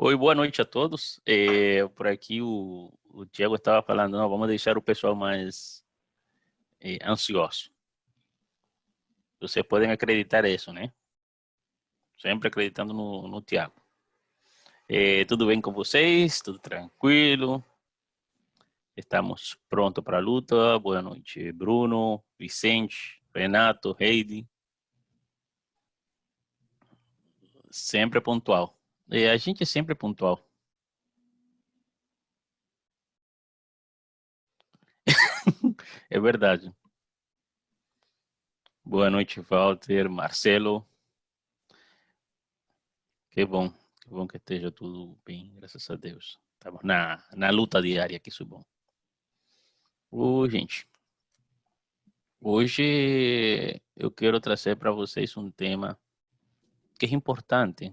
Oi, boa noite a todos. Por aqui o Diego estava falando, não, vamos deixar o pessoal mais ansioso. Vocês podem acreditar isso, né? Sempre acreditando no Tiago. Tudo bem com vocês? Tudo tranquilo? Estamos prontos para a luta. Boa noite, Bruno, Vicente, Renato, Heidi. Sempre pontual. A gente é sempre pontual. É verdade. Boa noite, Walter, Marcelo. Que bom que esteja tudo bem, graças a Deus. Estamos na luta diária, que isso é bom. Gente, hoje eu quero trazer para vocês um tema que é importante,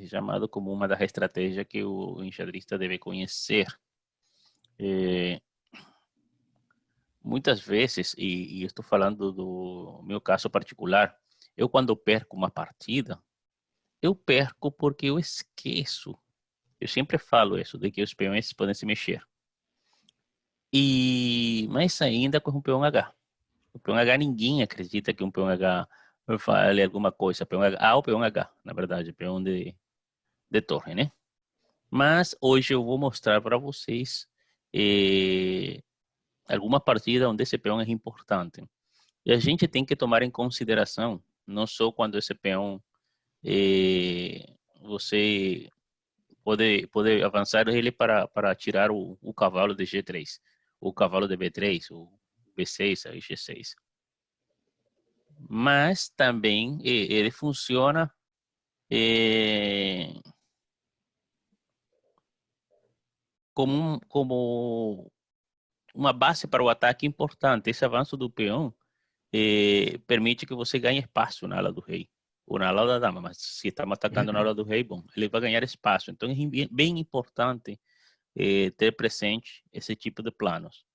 chamado como uma das estratégias que o enxadrista deve conhecer. É, Muitas vezes, e estou falando do meu caso particular, eu quando perco uma partida, eu perco porque eu esqueço. Eu sempre falo isso, de que os peões podem se mexer. Mas ainda com o peão H. O peão H ninguém acredita que um peão H fale alguma coisa. Peão H, o peão H, na verdade, peão de torre, né? Mas hoje eu vou mostrar para vocês alguma partida onde esse peão é importante. E a gente tem que tomar em consideração, não só quando esse peão você pode avançar ele para tirar o cavalo de G3, o cavalo de B3, o B6, aí G6. Mas também ele funciona como uma base para o ataque importante. Esse avanço do peão permite que você ganhe espaço na ala do rei ou na ala da dama, mas se estamos atacando na ala do rei, bom, ele vai ganhar espaço. Então é bem importante ter presente esse tipo de planos.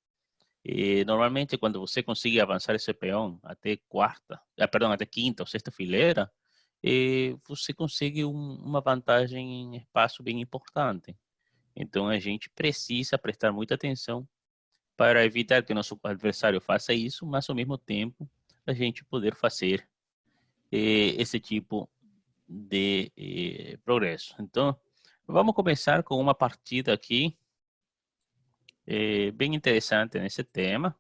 Normalmente, quando você consegue avançar esse peão até até quinta ou sexta fileira, você consegue uma vantagem em espaço bem importante. Então, a gente precisa prestar muita atenção para evitar que o nosso adversário faça isso, mas ao mesmo tempo a gente poder fazer esse tipo de progresso. Então, vamos começar com uma partida aqui bem interessante nesse tema.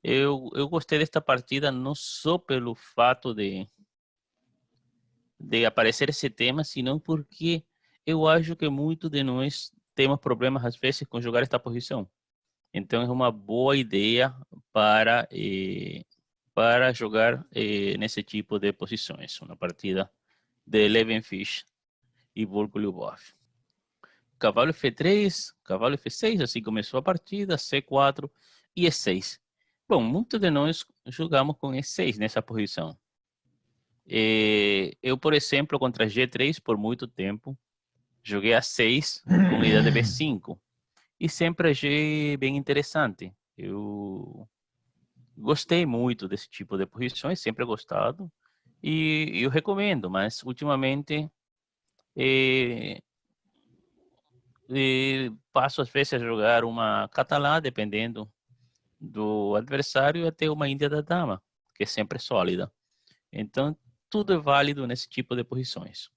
Eu gostei desta partida não só pelo fato de aparecer esse tema, senão porque eu acho que muito de nós temos problemas às vezes com jogar esta posição. Então é uma boa ideia para jogar nesse tipo de posições. Uma partida de Levenfish e Volko Lyubov. Cavalo F3, cavalo F6, assim começou a partida, C4 e E6. Bom, muitos de nós jogamos com E6 nessa posição. Eu, por exemplo, contra G3 por muito tempo, joguei A6 com unidade B5 e sempre achei bem interessante. Eu gostei muito desse tipo de posições, sempre gostado e eu recomendo, mas ultimamente eh, passo às vezes a jogar uma catalã, dependendo do adversário, até uma Índia da Dama, que é sempre sólida. Então, tudo é válido nesse tipo de posições.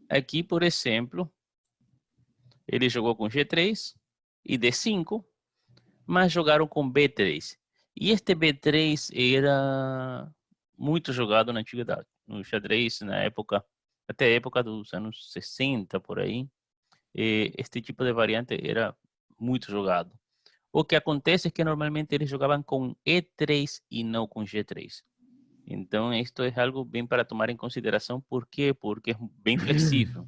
Aqui, por exemplo, ele jogou com G3 e D5, mas jogaram com B3. E este B3 era muito jogado na antiguidade. No xadrez, na época, até a época dos anos 60, por aí, este tipo de variante era muito jogado. O que acontece é que normalmente eles jogavam com E3 e não com G3. Então, isto é algo bem para tomar em consideração. Por quê? Porque é bem flexível.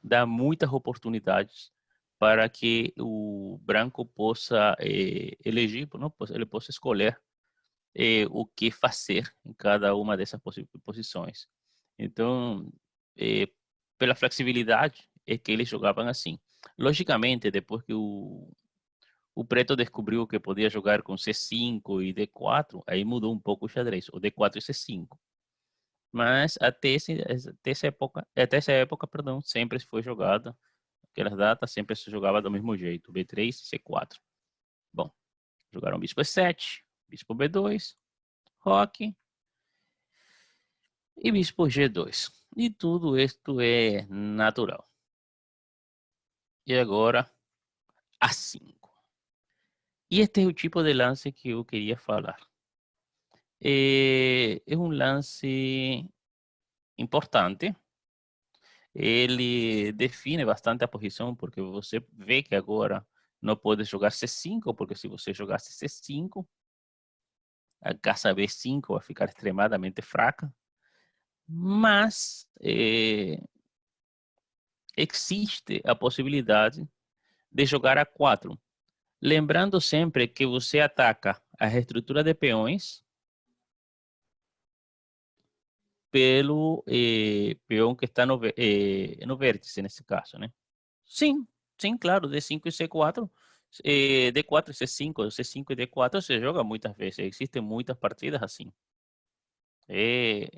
Dá muitas oportunidades para que o branco possa eleger, não, ele possa escolher o que fazer em cada uma dessas posições. Então, eh, pela flexibilidade, é que eles jogavam assim. Logicamente, depois que o preto descobriu que podia jogar com C5 e D4, aí mudou um pouco o xadrez, o D4 e C5. Mas até essa época, perdão, sempre foi jogada, aquelas datas sempre se jogava do mesmo jeito, B3 e C4. Bom, jogaram bispo E7, bispo B2, roque e bispo G2. E tudo isto é natural. E agora, A5. E este é o tipo de lance que eu queria falar. É um lance importante. Ele define bastante a posição, porque você vê que agora não pode jogar C5, porque se você jogasse C5, a casa B5 vai ficar extremadamente fraca. Mas existe a possibilidade de jogar A4. Lembrando sempre que você ataca a estrutura de peões pelo peão que está no vértice, nesse caso, né? Sim, sim, claro, D5 e C4, D4 e C5, C5 e D4 se joga muitas vezes, existem muitas partidas assim. É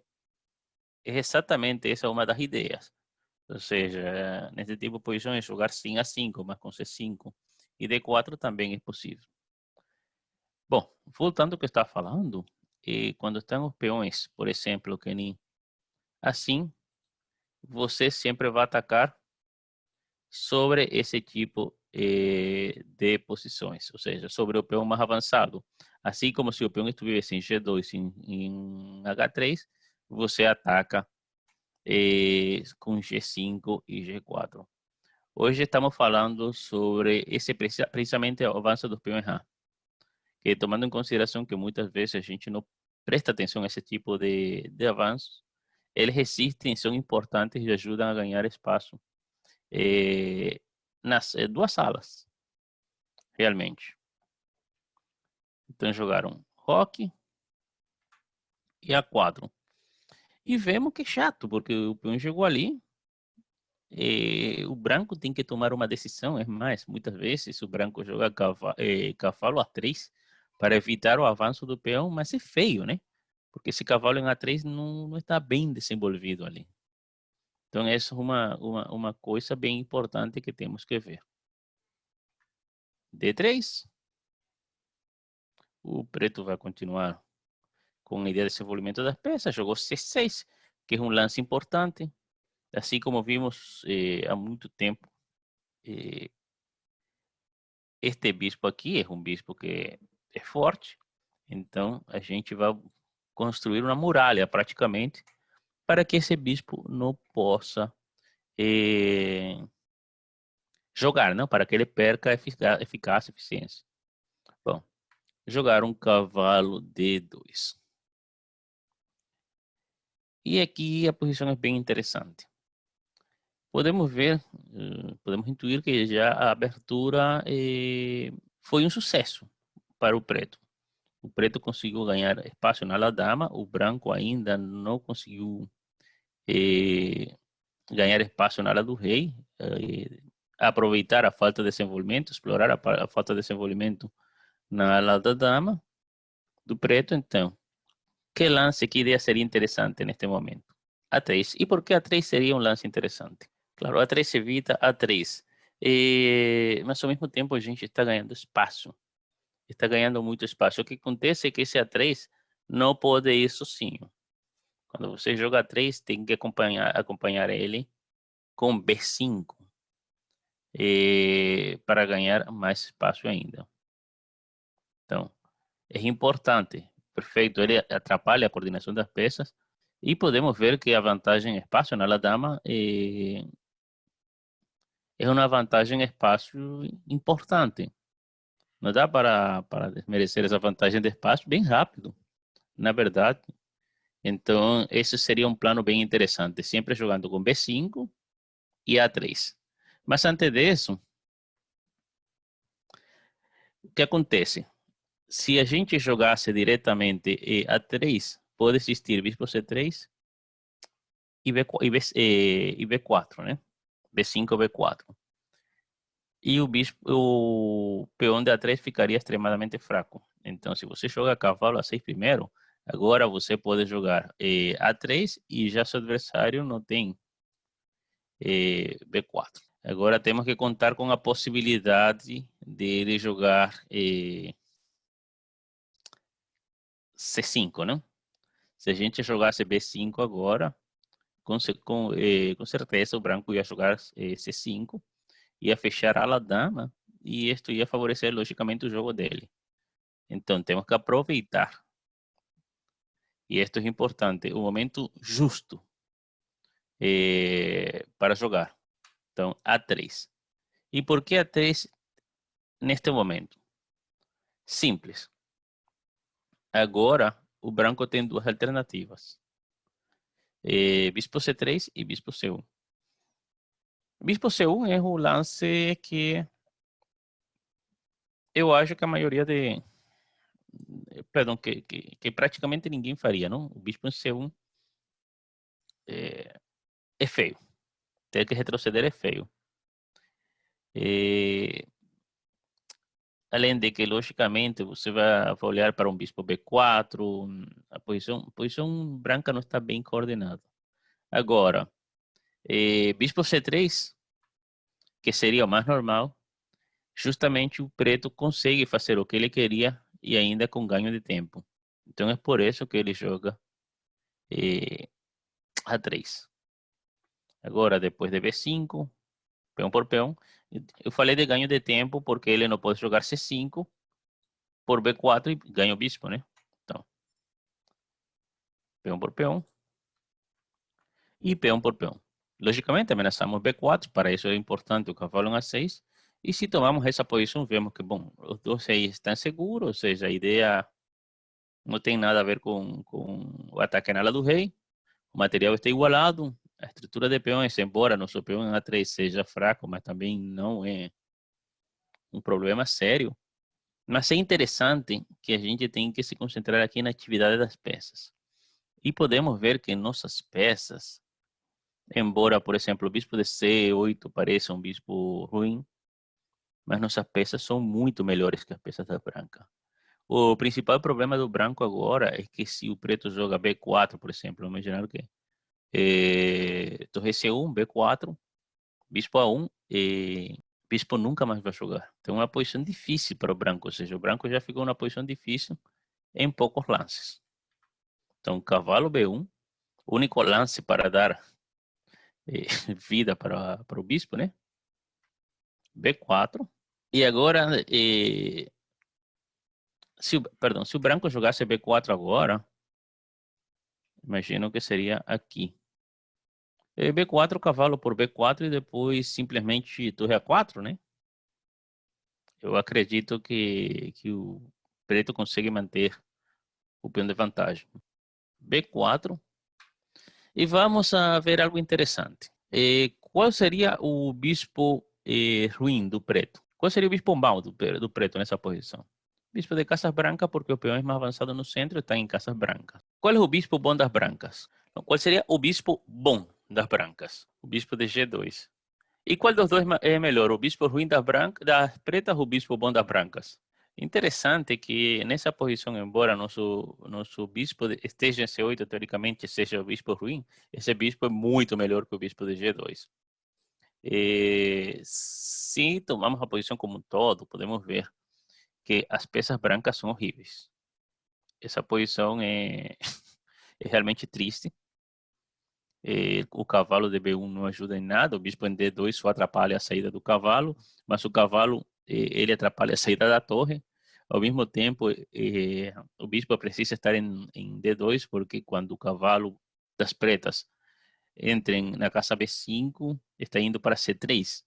exatamente essa uma das ideias. Ou seja, nesse tipo de posições, jogar sim A5, mas com C5 e D4 também é possível. Bom, voltando ao que eu estava falando, quando estão os peões, por exemplo, que nem assim, você sempre vai atacar sobre esse tipo de posições, ou seja, sobre o peão mais avançado. Assim como se o peão estivesse em G2 em H3, você ataca com G5 e G4. Hoje estamos falando sobre esse precisamente o avanço dos peões A, que tomando em consideração que muitas vezes a gente não presta atenção a esse tipo de avanços, eles existem, são importantes e ajudam a ganhar espaço nas duas salas, realmente. Então jogaram roque e A4. E vemos que é chato, porque o peão chegou ali, o branco tem que tomar uma decisão. É mais, muitas vezes o branco joga cavalo A3 para evitar o avanço do peão, mas é feio, né? Porque esse cavalo em A3 não está bem desenvolvido ali. Então, essa é uma coisa bem importante que temos que ver. D3. O preto vai continuar com a ideia de desenvolvimento das peças. Jogou C6, que é um lance importante. Assim como vimos há muito tempo, este bispo aqui é um bispo que é forte. Então, a gente vai construir uma muralha, praticamente, para que esse bispo não possa jogar, não? Para que ele perca eficácia, eficiência. Bom, jogar um cavalo D2. E aqui a posição é bem interessante. Podemos ver, podemos intuir que já a abertura foi um sucesso para o preto. O preto conseguiu ganhar espaço na ala dama, o branco ainda não conseguiu ganhar espaço na ala do rei, aproveitar a falta de desenvolvimento, explorar a falta de desenvolvimento na ala da dama, do preto. Então, que lance, que ideia seria interessante neste momento? A3. E por que A3 seria um lance interessante? Claro, A3 evita A3. Mas ao mesmo tempo a gente está ganhando espaço. Está ganhando muito espaço. O que acontece é que esse A3 não pode ir sozinho. Quando você joga A3, tem que acompanhar ele com B5 para ganhar mais espaço ainda. Então, é importante. Perfeito, ele atrapalha a coordenação das peças. E podemos ver que a vantagem em espaço na dama é uma vantagem em espaço importante. Não dá para desmerecer essa vantagem de espaço bem rápido, na verdade. Então, esse seria um plano bem interessante, sempre jogando com B5 e A3. Mas antes disso, o que acontece? Se a gente jogasse diretamente A3, pode existir bispo C3 e B4, né? B5 ou B4. E o peão de A3 ficaria extremamente fraco. Então, se você joga cavalo A6 primeiro, Agora você pode jogar A3 e já seu adversário não tem B4. Agora temos que contar com a possibilidade de ele jogar C5, né? Se a gente jogasse B5 agora, com certeza o branco ia jogar C5, ia fechar a ala dama e isto ia favorecer logicamente o jogo dele. Então temos que aproveitar. E isto é importante, o momento justo para jogar. Então, A3. E por que A3 neste momento? Simples. Agora, o branco tem duas alternativas. Bispo C3 e Bispo C1. Bispo C1 é o lance que eu acho que a maioria perdão, que praticamente ninguém faria, não? O Bispo C1 é feio. Ter que retroceder é feio. Além de que, logicamente, você vai olhar para um bispo B4, a posição branca não está bem coordenada. Agora, bispo C3, que seria o mais normal, justamente o preto consegue fazer o que ele queria e ainda com ganho de tempo. Então é por isso que ele joga A3. Agora, depois de B5, peão por peão, eu falei de ganho de tempo porque ele não pode jogar C5 por B4 e ganha o bispo, né? Então, peão por peão e peão por peão. Logicamente, ameaçamos B4, para isso é importante o cavalo em A6. E se tomamos essa posição, vemos que, bom, os dois aí estão seguros, ou seja, a ideia não tem nada a ver com o ataque na ala do rei. O material está igualado. A estrutura de peões, embora nosso peão em A3 seja fraco, mas também não é um problema sério. Mas é interessante que a gente tem que se concentrar aqui na atividade das peças. E podemos ver que nossas peças, embora, por exemplo, o bispo de C8 pareça um bispo ruim, mas nossas peças são muito melhores que as peças da branca. O principal problema do branco agora é que se o preto joga B4, por exemplo, imaginar que torre C1, B4, bispo A1, bispo nunca mais vai jogar. Então é uma posição difícil para o branco, ou seja, o branco já ficou numa posição difícil em poucos lances. Então, cavalo B1, único lance para dar vida para o bispo, né? B4. E agora, se o branco jogasse B4 agora, imagino que seria aqui. B4, cavalo por B4 e depois simplesmente torre A4, né? Eu acredito que o preto consegue manter o peão de vantagem. B4. E vamos a ver algo interessante. Qual seria o bispo ruim do preto? Qual seria o bispo mau do preto nessa posição? Bispo de casas brancas, porque o peão é mais avançado no centro, está em casas brancas. Qual é o bispo bom das brancas? Qual seria o bispo bom das brancas? O bispo de G2. E qual dos dois é melhor? O bispo ruim das pretas ou o bispo bom das brancas? Interessante que nessa posição, embora nosso bispo esteja em C8, teoricamente seja o bispo ruim, esse bispo é muito melhor que o bispo de G2. Se tomamos a posição como um todo, podemos ver que as peças brancas são horríveis. Essa posição é realmente triste. O cavalo de B1 não ajuda em nada, o bispo em D2 só atrapalha a saída do cavalo, mas o cavalo ele atrapalha a saída da torre. Ao mesmo tempo, o bispo precisa estar em D2, porque quando o cavalo das pretas entra na casa B5, está indo para C3.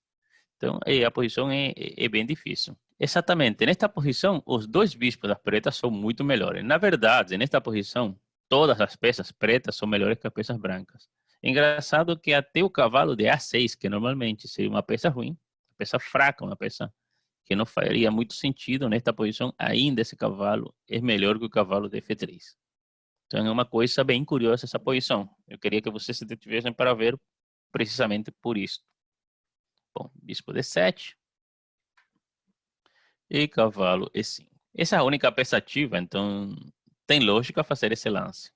Então, a posição é bem difícil. Exatamente, nesta posição, os dois bispos das pretas são muito melhores. Na verdade, nesta posição, todas as peças pretas são melhores que as peças brancas. Engraçado que até o cavalo de A6, que normalmente seria uma peça ruim, uma peça fraca, uma peça que não faria muito sentido nesta posição, ainda esse cavalo é melhor que o cavalo de F3. Então é uma coisa bem curiosa essa posição. Eu queria que vocês se detivessem para ver precisamente por isso. Bom, bispo D7 e cavalo E5. Essa é a única peça ativa, então tem lógica fazer esse lance.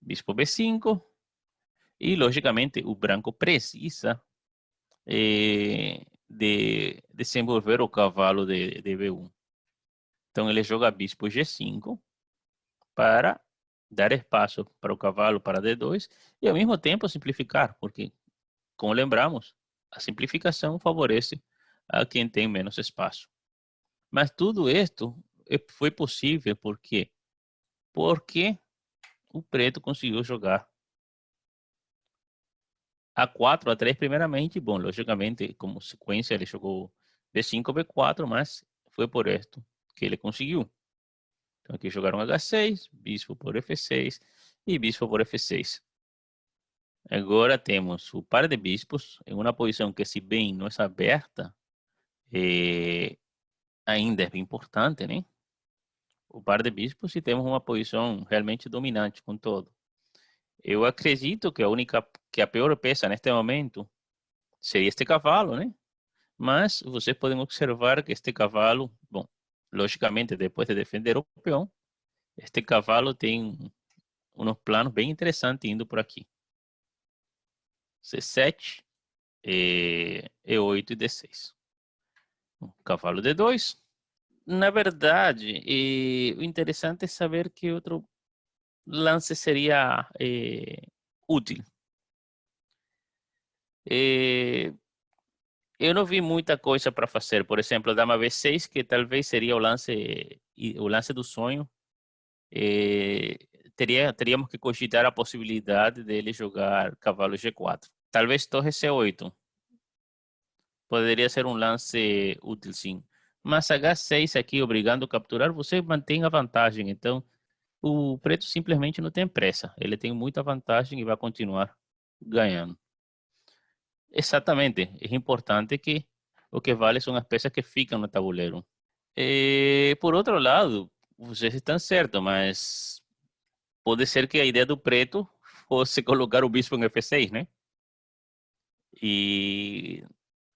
Bispo B5. E, logicamente, o branco precisa de desenvolver o cavalo de B1. Então, ele joga bispo G5 para dar espaço para o cavalo para D2 e, ao mesmo tempo, simplificar, porque, como lembramos, a simplificação favorece a quem tem menos espaço. Mas tudo isto foi possível porque o preto conseguiu jogar A4, A3 primeiramente. Bom, logicamente, como sequência, ele jogou B5, B4, mas foi por isto que ele conseguiu. Então aqui jogaram H6, bispo por F6 e bispo por F6. Agora temos o par de bispos em uma posição que, se bem não é aberta, ainda é bem importante, né? O par de bispos, se temos uma posição realmente dominante com todo. Eu acredito que a pior peça neste momento seria este cavalo, né? Mas vocês podem observar que este cavalo, bom, logicamente, depois de defender o peão, este cavalo tem uns planos bem interessantes indo por aqui. C7, E8 e D6. Cavalo D2. Na verdade, o interessante é saber que outro lance seria útil. Eu não vi muita coisa para fazer. Por exemplo, dama B6, que talvez seria o lance do sonho. Teríamos que cogitar a possibilidade dele jogar cavalo G4. Talvez torre C8. Poderia ser um lance útil, sim. Mas H6 aqui, obrigando a capturar, você mantém a vantagem. Então, o preto simplesmente não tem pressa. Ele tem muita vantagem e vai continuar ganhando. Exatamente. É importante que o que vale são as peças que ficam no tabuleiro. Por outro lado, vocês estão certos, mas pode ser que a ideia do preto fosse colocar o bispo em F6, né? E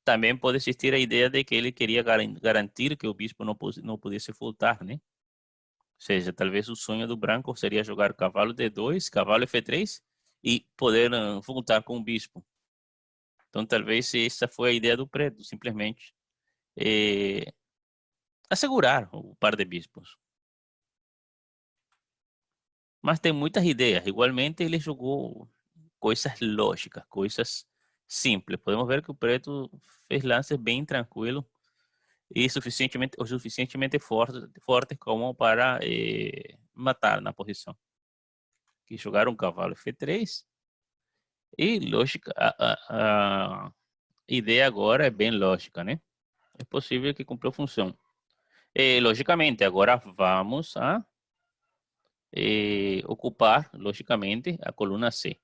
também pode existir a ideia de que ele queria garantir que o bispo não pudesse voltar, né? Ou seja, talvez o sonho do branco seria jogar cavalo D2, cavalo F3 e poder voltar com o bispo. Então, talvez essa foi a ideia do preto, simplesmente assegurar o par de bispos. Mas tem muitas ideias. Igualmente, ele jogou coisas lógicas, coisas simples. Podemos ver que o preto fez lances bem tranquilos e suficientemente fortes como para matar na posição. Aqui jogaram um cavalo F3 e lógica, a ideia agora é bem lógica, né? É possível que cumpriu função. Logicamente, agora vamos a ocupar, logicamente, a coluna C.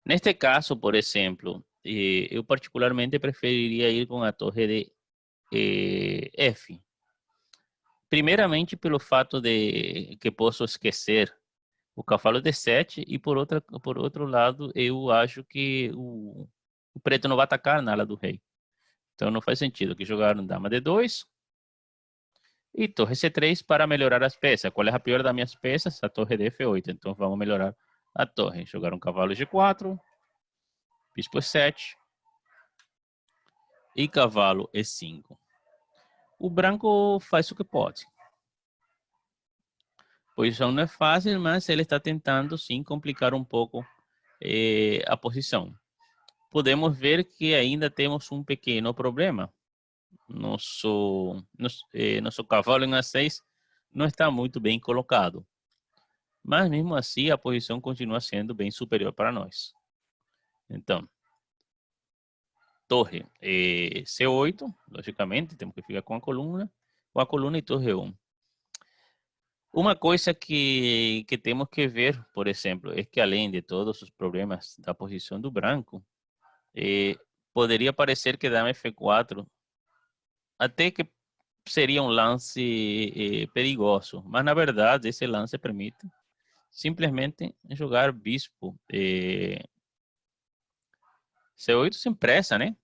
Neste caso, por exemplo, eu particularmente preferiria ir com a torre de F. Primeiramente, pelo fato de que posso esquecer o cavalo D7 e por outro lado, eu acho que o preto não vai atacar na ala do rei. Então não faz sentido que jogaram dama D2 e torre C3 para melhorar as peças. Qual é a pior das minhas peças? A torre de F8. Então vamos melhorar a torre. Jogaram cavalo G4, bispo E7 e cavalo E5. O branco faz o que pode. A posição não é fácil, mas ele está tentando sim complicar um pouco a posição. Podemos ver que ainda temos um pequeno problema. Nosso cavalo em A6 não está muito bem colocado. Mas mesmo assim a posição continua sendo bem superior para nós. Então, torre C8, logicamente, temos que ficar com a coluna e torre 1. Uma coisa que temos que ver, por exemplo, é que além de todos os problemas da posição do branco, poderia parecer que dama F4 até que seria um lance perigoso, mas na verdade esse lance permite simplesmente jogar bispo C8 sem pressa, né?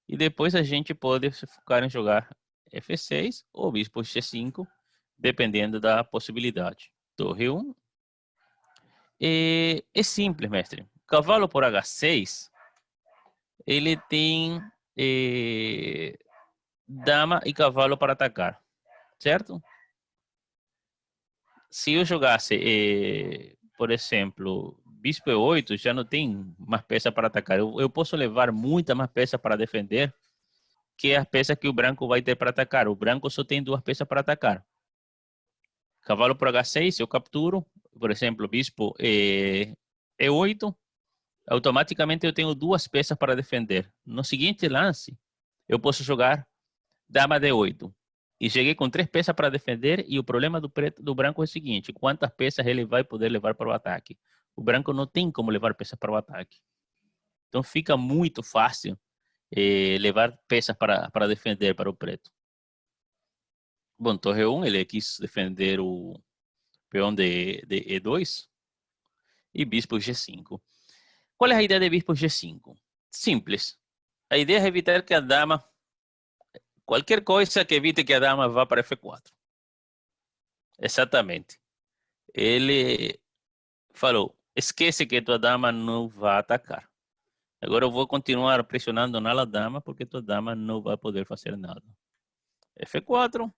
E depois a gente pode se focar em jogar F6 ou bispo G5, dependendo da possibilidade. Torre 1. É simples, mestre. Cavalo por H6, ele tem dama e cavalo para atacar, certo? Se eu jogasse, por exemplo, bispo E8, já não tem mais peça para atacar. Eu posso levar muita mais peça para defender que as peças que o branco vai ter para atacar. O branco só tem 2 peças para atacar. Cavalo por H6, eu capturo, por exemplo, bispo E8, automaticamente eu tenho 2 peças para defender. No seguinte lance, eu posso jogar dama D8. E cheguei com 3 peças para defender, e o problema do branco é o seguinte: quantas peças ele vai poder levar para o ataque? O branco não tem como levar peças para o ataque. Então fica muito fácil levar peças para defender para o preto. Bom, torre 1, ele quis defender o peão de E2 e bispo G5. Qual é a ideia de bispo G5? Simples. A ideia é evitar que a dama, qualquer coisa que evite que a dama vá para F4. Exatamente. Ele falou, esquece que tua dama não vai atacar. Agora eu vou continuar pressionando na dama, porque tua dama não vai poder fazer nada. F4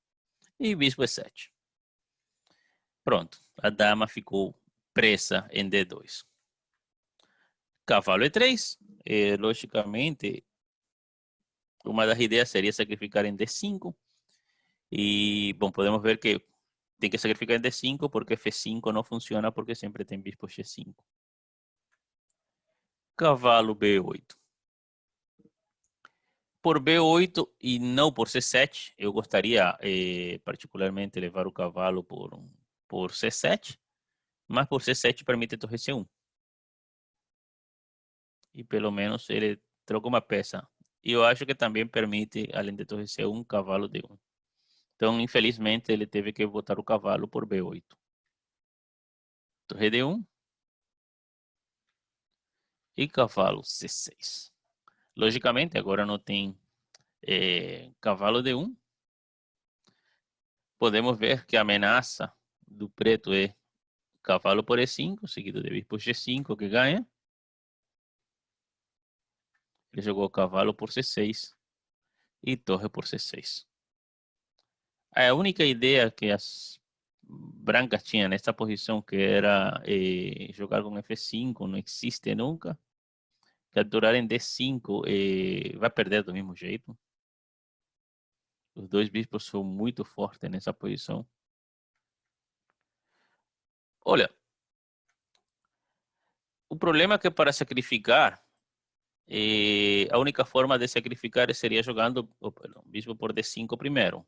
e bispo E7. Pronto, a dama ficou presa em D2. Cavalo E3, logicamente, uma das ideias seria sacrificar em D5. E, bom, podemos ver que tem que sacrificar em D5 porque F5 não funciona porque sempre tem bispo G5. Cavalo B8. Por B8 e não por C7, eu gostaria particularmente levar o cavalo por C7, mas por C7 permite torre C1. E pelo menos ele troca uma peça. E eu acho que também permite, além de torre C1, cavalo D1. Então, infelizmente, ele teve que botar o cavalo por B8. Torre D1 e cavalo C6. Logicamente, agora não tem cavalo D1. Podemos ver que a ameaça do preto é cavalo por E5, seguido de bispo G5, que ganha. Ele jogou cavalo por C6 e torre por C6. A única ideia que as brancas tinham nesta posição, que era jogar com F5, não existe nunca. Capturar em D5 vai perder do mesmo jeito. Os dois bispos são muito fortes nessa posição. Olha, o problema é que para sacrificar, a única forma de sacrificar seria jogando bispo por D5 primeiro.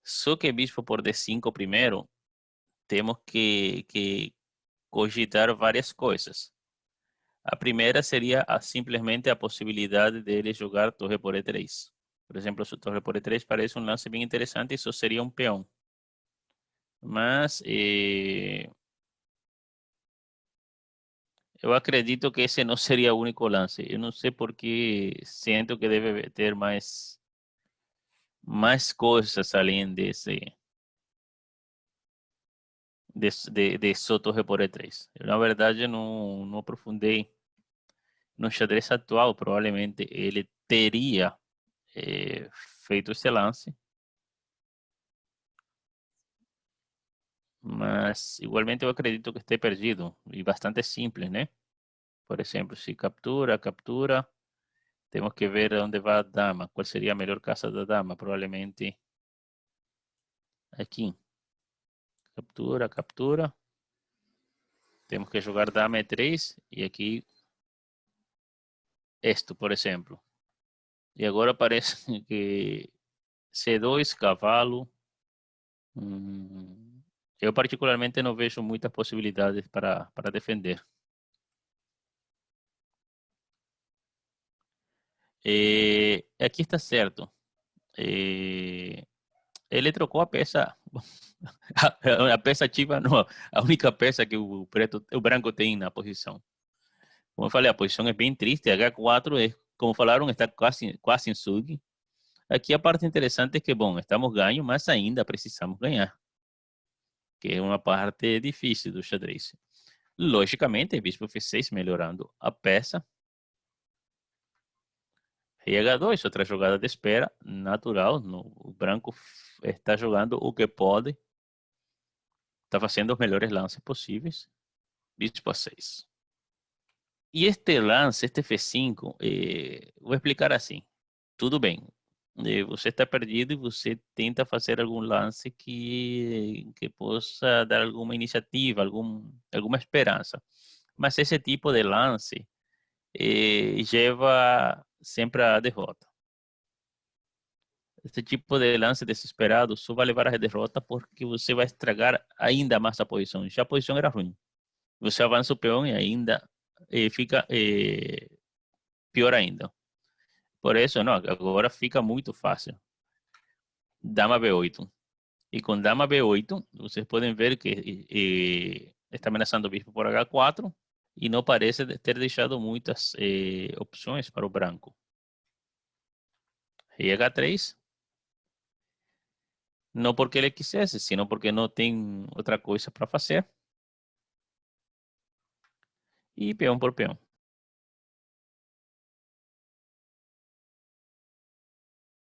Só que bispo por D5 primeiro, temos que cogitar várias coisas. A primeira seria simplesmente a possibilidade dele jogar torre por E3. Por exemplo, se torre por E3 parece um lance bem interessante, isso seria um peão. Mas eu acredito que esse não seria o único lance. Eu não sei porque sinto que deve ter mais coisas além de só torre por E3. Eu, na verdade, não aprofundei no xadrez atual. Provavelmente ele teria feito esse lance. Mas igualmente eu acredito que esteja perdido e bastante simples, né? Por exemplo, se captura, temos que ver onde vai a dama, qual seria a melhor casa da dama, provavelmente aqui. Captura. Temos que jogar dama E3 e aqui esto, por exemplo. E agora parece que C2, cavalo. Eu particularmente não vejo muitas possibilidades para defender. Aqui está certo. Ele trocou a peça, a peça ativa, não, a única peça que o branco tem na posição. Como eu falei, a posição é bem triste. H4 é, como falaram, está quase em sug. Aqui a parte interessante é que, bom, estamos ganhos, mas ainda precisamos ganhar. que é uma parte difícil do xadrez. Logicamente, bispo F6 melhorando a peça. Rei H2, outra jogada de espera, natural. O branco está jogando o que pode. Está fazendo os melhores lances possíveis. Bispo A6. E este lance, este F5, vou explicar assim. Tudo bem. Você está perdido e você tenta fazer algum lance que possa dar alguma iniciativa, alguma esperança. Mas esse tipo de lance leva sempre à derrota. Esse tipo de lance desesperado só vai levar à derrota porque você vai estragar ainda mais a posição. Já a posição era ruim. Você avança o peão e ainda fica pior ainda. Por isso, não, agora fica muito fácil. Dama B8. E com dama B8, vocês podem ver que está ameaçando o bispo por H4 e não parece ter deixado muitas opções para o branco. Rei H3. Não porque ele quisesse, sino porque não tem outra coisa para fazer. E peão por peão.